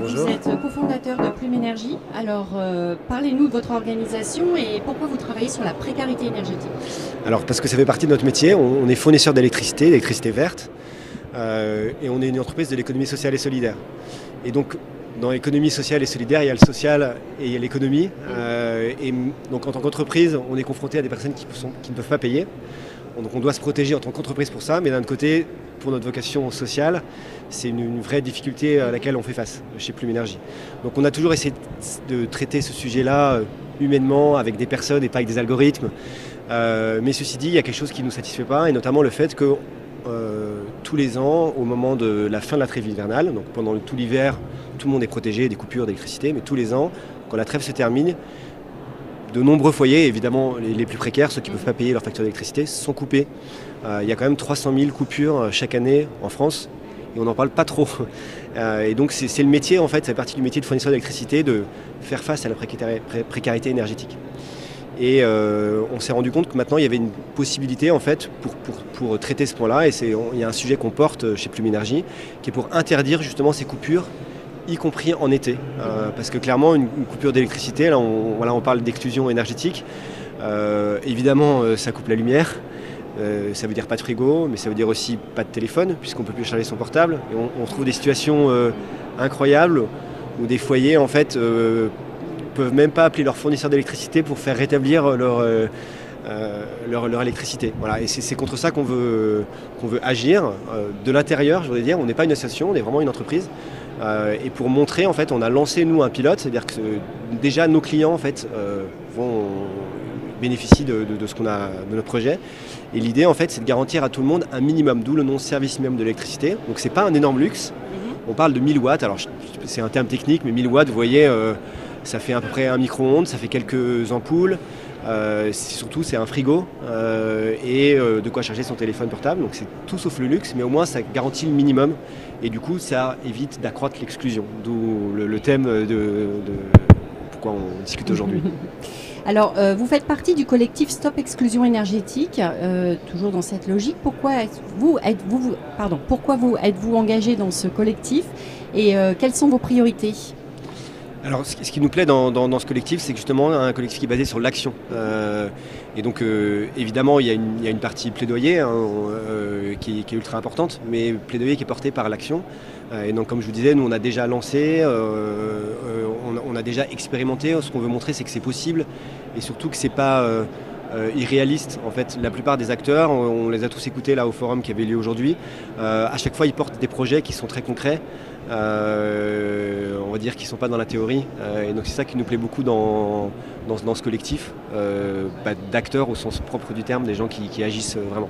Bonjour. Vous êtes cofondateur de Plume Énergie. Alors, parlez-nous de votre organisation et pourquoi vous travaillez sur la précarité énergétique. Alors, parce que ça fait partie de notre métier, on est fournisseur d'électricité verte, et on est une entreprise de l'économie sociale et solidaire. Et donc, dans l'économie sociale et solidaire, il y a le social et il y a l'économie. Et donc, en tant qu'entreprise, on est confronté à des personnes qui ne peuvent pas payer. Donc on doit se protéger en tant qu'entreprise pour ça, mais d'un autre côté, pour notre vocation sociale, c'est une vraie difficulté à laquelle on fait face chez Plume Énergie. Donc on a toujours essayé de traiter ce sujet-là humainement, avec des personnes et pas avec des algorithmes. Mais ceci dit, il y a quelque chose qui ne nous satisfait pas, et notamment le fait que tous les ans, au moment de la fin de la trêve hivernale, donc pendant tout l'hiver, tout le monde est protégé des coupures d'électricité, mais tous les ans, quand la trêve se termine, de nombreux foyers, évidemment les plus précaires, ceux qui ne peuvent pas payer leur facture d'électricité, sont coupés. Il y a quand même 300 000 coupures chaque année en France, et on n'en parle pas trop. Et donc c'est le métier, en fait, c'est partie du métier de fournisseur d'électricité, de faire face à la précarité énergétique. Et on s'est rendu compte que maintenant il y avait une possibilité, en fait, pour traiter ce point-là, et il y a un sujet qu'on porte chez Plume Énergie, qui est pour interdire justement ces coupures, y compris en été, parce que clairement une coupure d'électricité, là on parle d'exclusion énergétique, évidemment ça coupe la lumière, ça veut dire pas de frigo, mais ça veut dire aussi pas de téléphone, puisqu'on ne peut plus charger son portable, et on trouve des situations incroyables, où des foyers en fait peuvent même pas appeler leur fournisseur d'électricité pour faire rétablir leur électricité. Voilà. Et c'est contre ça qu'on veut agir, de l'intérieur, je voudrais dire. On n'est pas une association, on est vraiment une entreprise. Et pour montrer, en fait, on a lancé nous un pilote, c'est-à-dire que déjà nos clients en fait vont bénéficier de ce qu'on a de notre projet. Et l'idée, en fait, c'est de garantir à tout le monde un minimum, d'où le nom service minimum de l'électricité. Donc c'est pas un énorme luxe. On parle de 1000 watts. Alors c'est un terme technique, mais 1000 watts, vous voyez, ça fait à peu près un micro-ondes, ça fait quelques ampoules. Surtout c'est un frigo et de quoi charger son téléphone portable, donc c'est tout sauf le luxe, mais au moins ça garantit le minimum, et du coup ça évite d'accroître l'exclusion, d'où le thème de pourquoi on discute aujourd'hui. Alors, vous faites partie du collectif Stop Exclusion Énergétique, toujours dans cette logique. Pourquoi êtes-vous engagé dans ce collectif et quelles sont vos priorités ? Alors, ce qui nous plaît dans ce collectif, c'est justement un collectif qui est basé sur l'action. Et donc, évidemment, il y a une partie plaidoyer qui est ultra importante, mais plaidoyer qui est porté par l'action. Et donc, comme je vous disais, nous, on a déjà lancé, on a déjà expérimenté. Ce qu'on veut montrer, c'est que c'est possible, et surtout que c'est pas irréaliste. En fait, la plupart des acteurs, on les a tous écoutés là au forum qui avait lieu aujourd'hui. À chaque fois, ils portent des projets qui sont très concrets. On va dire qu'ils ne sont pas dans la théorie, et donc c'est ça qui nous plaît beaucoup dans ce collectif, d'acteurs au sens propre du terme, des gens qui agissent vraiment.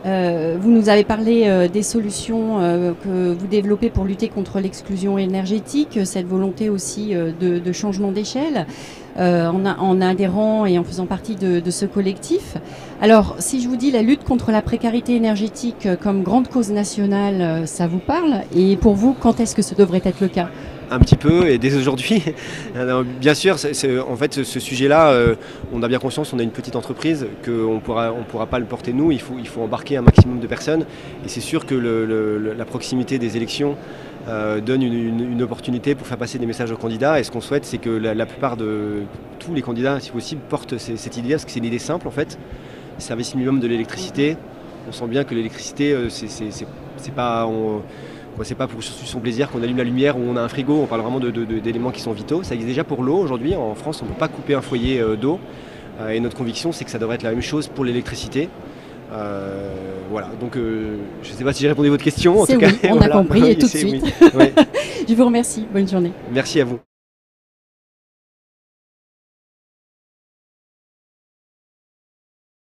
Vous nous avez parlé des solutions que vous développez pour lutter contre l'exclusion énergétique, cette volonté aussi de changement d'échelle en adhérant et en faisant partie de ce collectif. Alors, si je vous dis la lutte contre la précarité énergétique comme grande cause nationale, ça vous parle? Et pour vous, quand est-ce que ce devrait être le cas? Un petit peu, et dès aujourd'hui. Bien sûr, en fait, ce sujet-là, on a bien conscience, on a une petite entreprise, qu'on pourra pas le porter nous, il faut embarquer un maximum de personnes. Et c'est sûr que la proximité des élections donne une opportunité pour faire passer des messages aux candidats. Et ce qu'on souhaite, c'est que la plupart de tous les candidats, si possible, portent cette idée, parce que c'est une idée simple en fait. Service minimum de l'électricité. On sent bien que l'électricité, c'est pas pour son plaisir qu'on allume la lumière ou on a un frigo, on parle vraiment d'éléments qui sont vitaux. Ça existe déjà pour l'eau aujourd'hui. En France, on ne peut pas couper un foyer d'eau. Et notre conviction, c'est que ça devrait être la même chose pour l'électricité. Voilà, donc je ne sais pas si j'ai répondu à votre question. En tout cas, oui, on a compris, et tout de suite. Oui. Je vous remercie, bonne journée. Merci à vous.